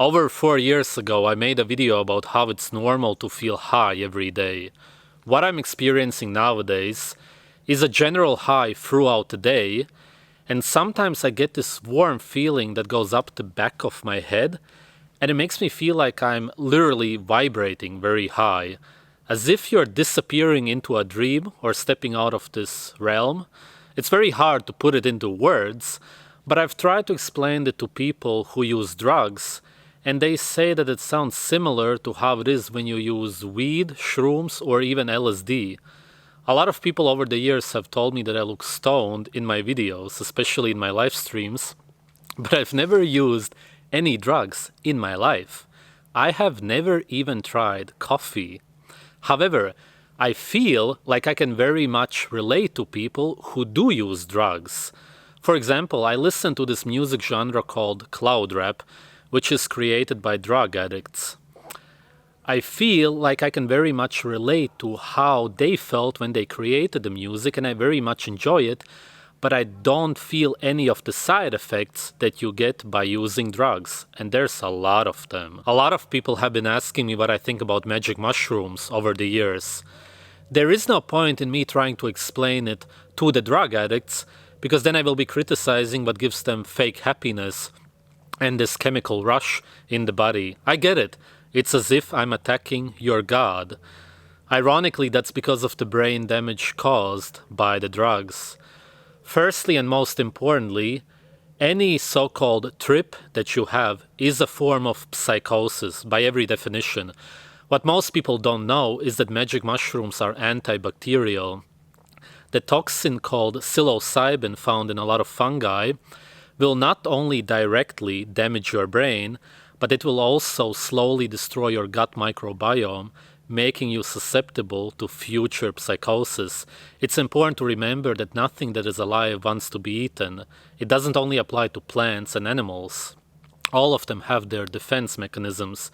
Over 4 years ago, I made a video about how it's normal to feel high every day. What I'm experiencing nowadays is a general high throughout the day, and sometimes I get this warm feeling that goes up the back of my head, and it makes me feel like I'm literally vibrating very high, as if you're disappearing into a dream or stepping out of this realm. It's very hard to put it into words, but I've tried to explain it to people who use drugs, and they say that it sounds similar to how it is when you use weed, shrooms, or even LSD. A lot of people over the years have told me that I look stoned in my videos, especially in my live streams, but I've never used any drugs in my life. I have never even tried coffee. However, I feel like I can very much relate to people who do use drugs. For example, I listen to this music genre called cloud rap, which is created by drug addicts. I feel like I can very much relate to how they felt when they created the music, and I very much enjoy it, but I don't feel any of the side effects that you get by using drugs, and there's a lot of them. A lot of people have been asking me what I think about magic mushrooms over the years. There is no point in me trying to explain it to the drug addicts, because then I will be criticizing what gives them fake happiness and this chemical rush in the body. I get it. It's as if I'm attacking your god. Ironically, that's because of the brain damage caused by the drugs. Firstly, and most importantly, any so-called trip that you have is a form of psychosis by every definition. What most people don't know is that magic mushrooms are antibacterial. The toxin called psilocybin, found in a lot of fungi, will not only directly damage your brain, but it will also slowly destroy your gut microbiome, making you susceptible to future psychosis. It's important to remember that nothing that is alive wants to be eaten. It doesn't only apply to plants and animals. All of them have their defense mechanisms.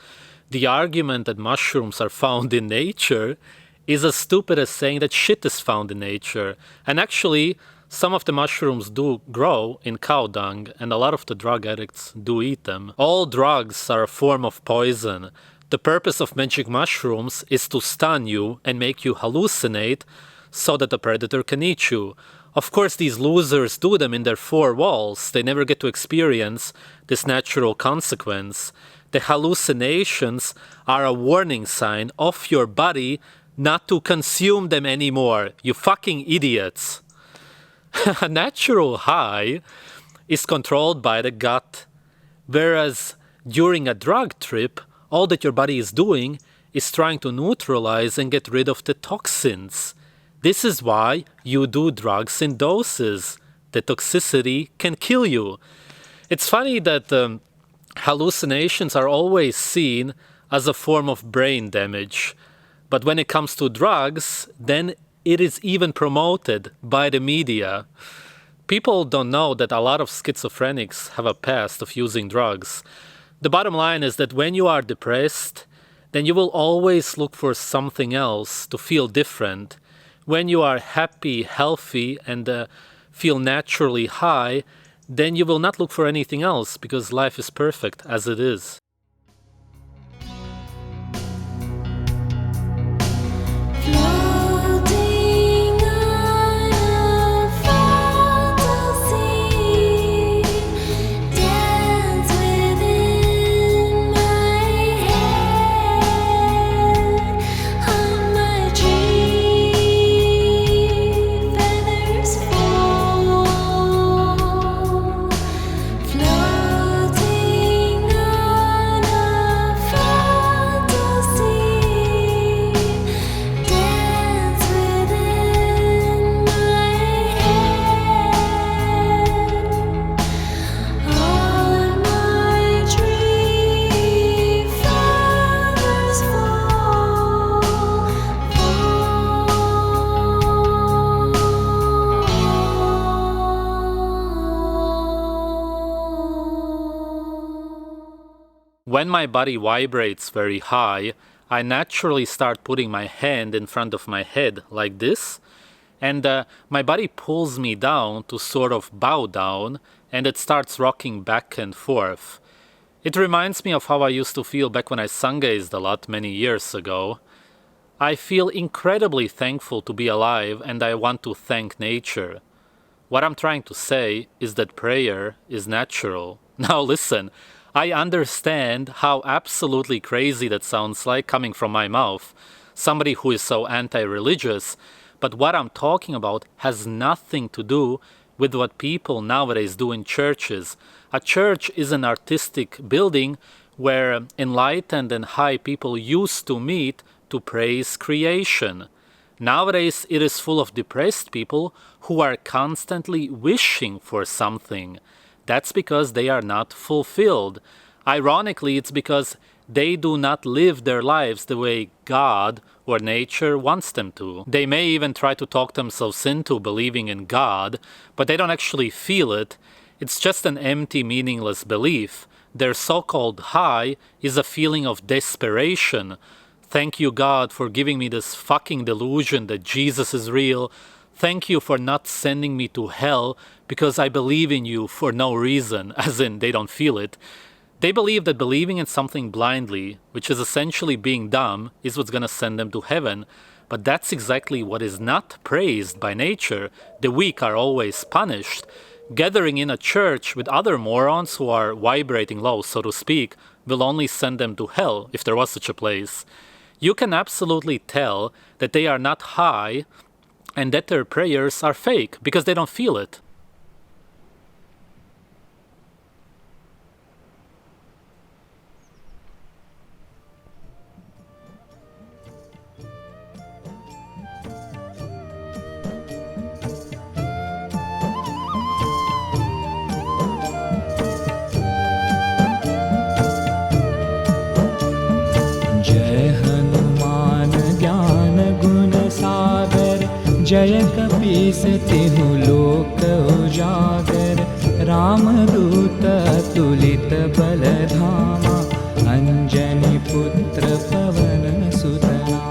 The argument that mushrooms are found in nature is as stupid as saying that shit is found in nature. And actually, some of the mushrooms do grow in cow dung, and a lot of the drug addicts do eat them. All drugs are a form of poison. The purpose of magic mushrooms is to stun you and make you hallucinate so that the predator can eat you. Of course, these losers do them in their four walls. They never get to experience this natural consequence. The hallucinations are a warning sign of your body not to consume them anymore. You fucking idiots. A natural high is controlled by the gut, whereas during a drug trip, all that your body is doing is trying to neutralize and get rid of the toxins. This is why you do drugs in doses. The toxicity can kill you. It's funny that hallucinations are always seen as a form of brain damage, but when it comes to drugs, then it is even promoted by the media. People don't know that a lot of schizophrenics have a past of using drugs. The bottom line is that when you are depressed, then you will always look for something else to feel different. When you are happy, healthy, and feel naturally high, then you will not look for anything else because life is perfect as it is. When my body vibrates very high, I naturally start putting my hand in front of my head like this, and my body pulls me down to sort of bow down, and it starts rocking back and forth. It reminds me of how I used to feel back when I sungazed a lot many years ago. I feel incredibly thankful to be alive, and I want to thank nature. What I'm trying to say is that prayer is natural. Now listen, I understand how absolutely crazy that sounds like coming from my mouth, somebody who is so anti-religious, but what I'm talking about has nothing to do with what people nowadays do in churches. A church is an artistic building where enlightened and high people used to meet to praise creation. Nowadays, it is full of depressed people who are constantly wishing for something. That's because they are not fulfilled. Ironically, it's because they do not live their lives the way God or nature wants them to. They may even try to talk themselves into believing in God, but they don't actually feel it. It's just an empty, meaningless belief. Their so-called high is a feeling of desperation. Thank you, God, for giving me this fucking delusion that Jesus is real. Thank you for not sending me to hell because I believe in you for no reason, as in they don't feel it. They believe that believing in something blindly, which is essentially being dumb, is what's gonna send them to heaven. But that's exactly what is not praised by nature. The weak are always punished. Gathering in a church with other morons who are vibrating low, so to speak, will only send them to hell, if there was such a place. You can absolutely tell that they are not high and that their prayers are fake, because they don't feel it. जय हनुमान ज्ञान गुण सागर, जय कपीस तिहु लोक उजागर। रामदूत अतुलित बल धामा, अंजनी पुत्र पवन सुत नामा।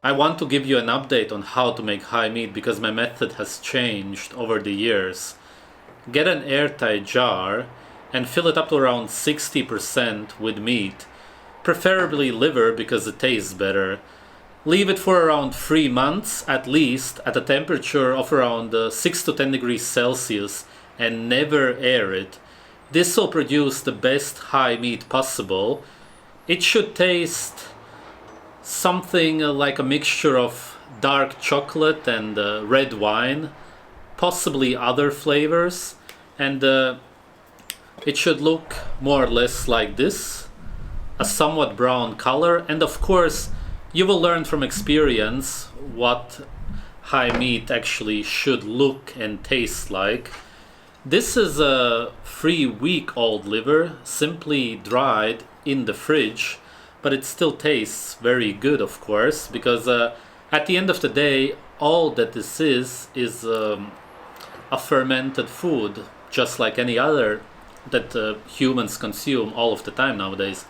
I want to give you an update on how to make high meat because my method has changed over the years. Get an airtight jar and fill it up to around 60% with meat, preferably liver because it tastes better. Leave it for around 3 months at least at a temperature of around 6 to 10 degrees Celsius and never air it. This will produce the best high meat possible. It should taste something like a mixture of dark chocolate and red wine, possibly other flavors, and it should look more or less like this, a somewhat brown color. And of course you will learn from experience what high meat actually should look and taste like. This is a 3-week-old liver, simply dried in the fridge, but it still tastes very good, of course, because at the end of the day, all that this is a fermented food, just like any other that humans consume all of the time nowadays.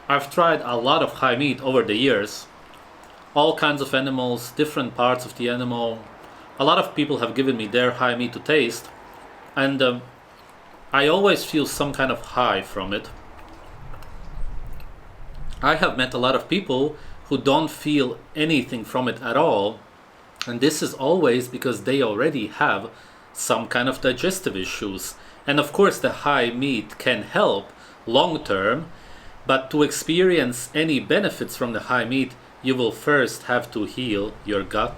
I've tried a lot of high meat over the years, all kinds of animals, different parts of the animal. A lot of people have given me their high meat to taste, and I always feel some kind of high from it. I have met a lot of people who don't feel anything from it at all, and this is always because they already have some kind of digestive issues. And of course the high meat can help long term, but to experience any benefits from the high meat, you will first have to heal your gut.